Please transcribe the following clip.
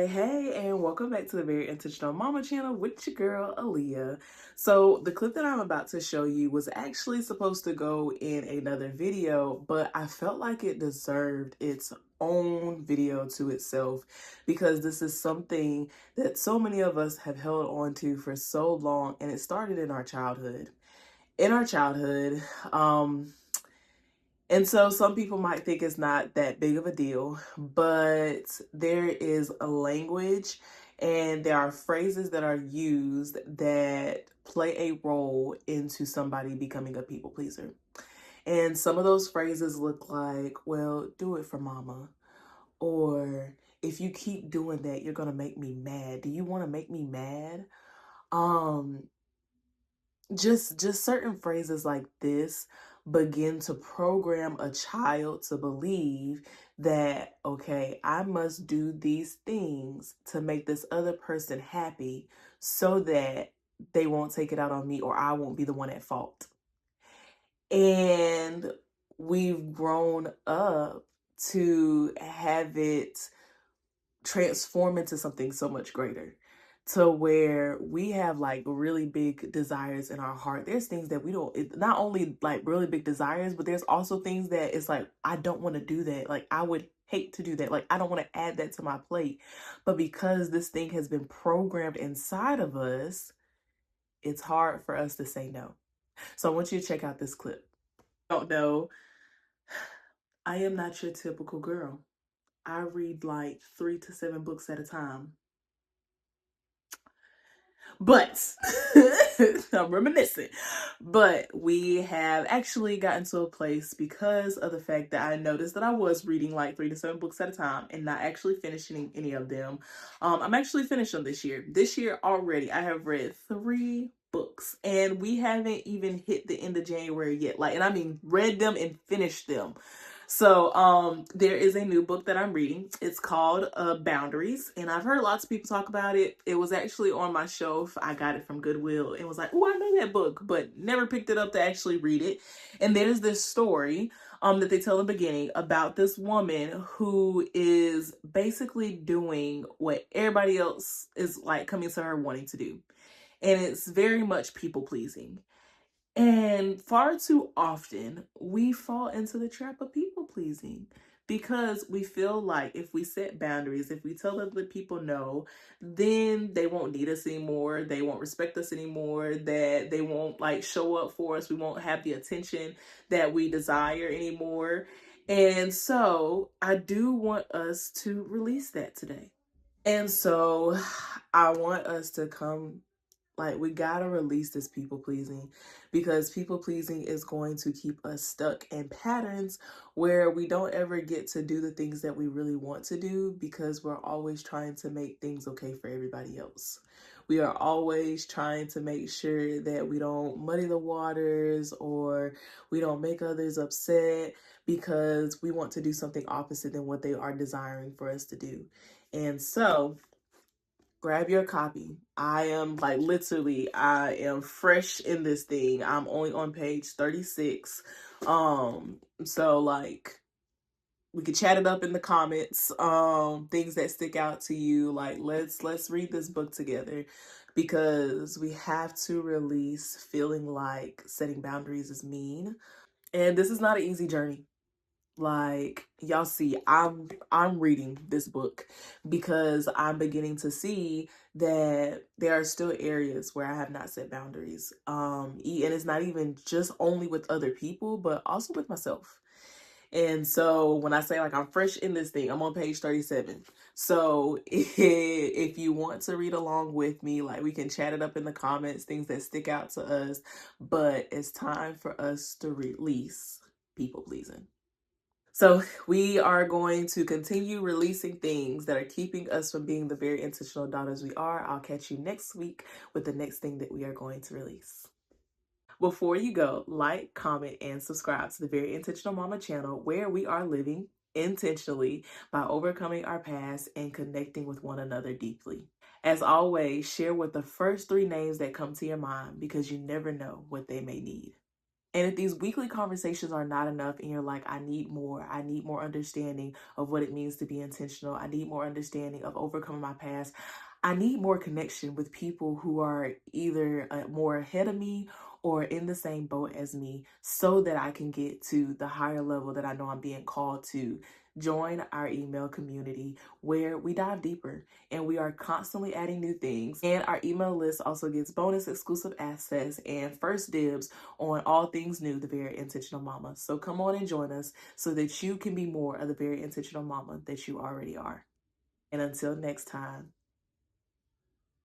Hey, and welcome back to the Very Intentional Mama channel with your girl, Aaliyah. So the clip that I'm about to show you was actually supposed to go in another video, but I felt like it deserved its own video to itself because this is something that so many of us have held on to for so long, and it started in our childhood. In our childhood, and so some people might think it's not that big of a deal, but there is a language and there are phrases that are used that play a role into somebody becoming a people pleaser. And some of those phrases look like, well, do it for mama. Or if you keep doing that, you're going to make me mad. Do you want to make me mad? Um, just certain phrases like this begin to program a child to believe that, okay, I must do these things to make this other person happy so that they won't take it out on me or I won't be the one at fault. And we've grown up to have it transform into something so much greater, to where we have like really big desires in our heart. There's things that we don't, not only like really big desires, but there's also things that it's like, I don't want to do that. Like, I would hate to do that. Like, I don't want to add that to my plate. But because this thing has been programmed inside of us, it's hard for us to say no. So I want you to check out this clip. Don't know. I am not your typical girl. I read like 3 to 7 books at a time. But I'm reminiscing. But we have actually gotten to a place because of the fact that I noticed that I was reading like 3 to 7 books at a time and not actually finishing any of them. I'm actually finished them this year. This year already, I have read 3 books and we haven't even hit the end of January yet. Like, and I mean, read them and finished them. So there is a new book that I'm reading. It's called Boundaries, and I've heard lots of people talk about it. It was actually on my shelf. I got it from Goodwill and was like, oh, I know that book, but never picked it up to actually read it. And there's this story that they tell in the beginning about this woman who is basically doing what everybody else is like coming to her wanting to do. And it's very much people pleasing. And far too often, we fall into the trap of people pleasing because we feel like if we set boundaries, if we tell other people no, then they won't need us anymore. They won't respect us anymore, that they won't like show up for us. We won't have the attention that we desire anymore. And so I do want us to release that today. And so I want us to come, like, we gotta release this people pleasing because people pleasing is going to keep us stuck in patterns where we don't ever get to do the things that we really want to do because we're always trying to make things okay for everybody else. We are always trying to make sure that we don't muddy the waters or we don't make others upset because we want to do something opposite than what they are desiring for us to do. And so grab your copy. I am like literally, I am fresh in this thing. I'm only on page 36. So like we could chat it up in the comments. Things that stick out to you. Like let's read this book together because we have to release feeling like setting boundaries is mean. And this is not an easy journey. Like y'all see, I'm reading this book because I'm beginning to see that there are still areas where I have not set boundaries. And it's not even just only with other people, but also with myself. And so when I say like I'm fresh in this thing, I'm on page 37. So if you want to read along with me, like we can chat it up in the comments, things that stick out to us, but it's time for us to release people pleasing. So we are going to continue releasing things that are keeping us from being the very intentional daughters we are. I'll catch you next week with the next thing that we are going to release. Before you go, like, comment, and subscribe to the Very Intentional Mama channel where we are living intentionally by overcoming our past and connecting with one another deeply. As always, share what the first 3 names that come to your mind because you never know what they may need. And if these weekly conversations are not enough and you're like, I need more understanding of what it means to be intentional. I need more understanding of overcoming my past. I need more connection with people who are either more ahead of me or in the same boat as me so that I can get to the higher level that I know I'm being called to. Join our email community where we dive deeper and we are constantly adding new things. And our email list also gets bonus exclusive access and first dibs on all things new, the Very Intentional Mama. So come on and join us so that you can be more of the very intentional mama that you already are. And until next time.